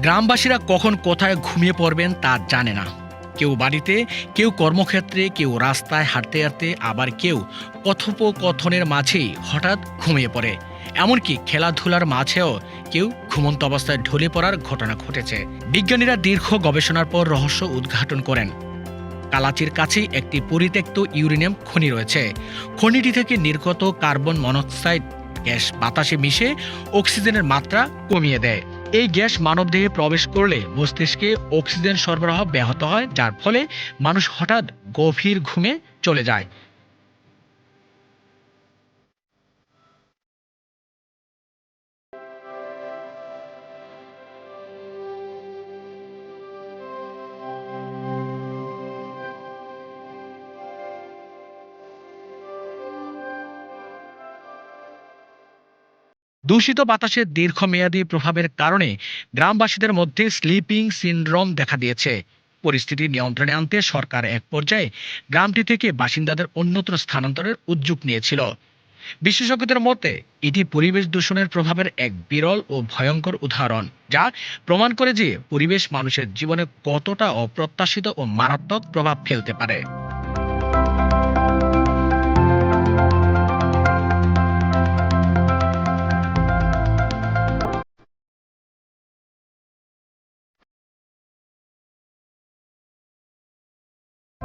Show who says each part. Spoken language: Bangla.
Speaker 1: গ্রামবাসীরা কখন কোথায় ঘুমিয়ে পড়বেন তা জানে না। কেউ বাড়িতে, কেউ কর্মক্ষেত্রে, কেউ রাস্তায় হাঁটতে হাঁটতে, আবার কেউ কথোপকথনের মাঝেই হঠাৎ ঘুমিয়ে পড়ে। এমনকি খেলাধুলার মাঝেও কেউ ঘুমন্ত অবস্থায় ঢলে পড়ার ঘটনা ঘটেছে। বিজ্ঞানীরা দীর্ঘ গবেষণার পর রহস্য উদ্ঘাটন করেন। কালাচির কাছেই একটি পরিত্যক্ত ইউরেনিয়াম খনি রয়েছে। খনিটি থেকে নির্গত কার্বন মনোক্সাইড গ্যাস বাতাসে মিশে অক্সিজেনের মাত্রা কমিয়ে দেয়। এই গ্যাস মানবদেহে প্রবেশ করলে মস্তিষ্কে অক্সিজেন সরবরাহ ব্যাহত হয়, যার ফলে মানুষ হঠাৎ গভীর ঘুমে চলে যায়। দূষিত বাতাসের দীর্ঘমেয়াদী প্রভাবের কারণে গ্রামবাসীদের মধ্যে স্লিপিং সিনড্রোম দেখা দিয়েছে। পরিস্থিতি নিয়ন্ত্রণে আনতে সরকার এক পর্যায়ে গ্রামটি থেকে বাসিন্দাদের অন্যত্র স্থানান্তরের উদ্যোগ নিয়েছিল। বিশেষজ্ঞদের মতে এটি পরিবেশ দূষণের প্রভাবের এক বিরল ও ভয়ঙ্কর উদাহরণ, যা প্রমাণ করে যে পরিবেশ মানুষের জীবনে কতটা অপ্রত্যাশিত ও মারাত্মক প্রভাব ফেলতে পারে।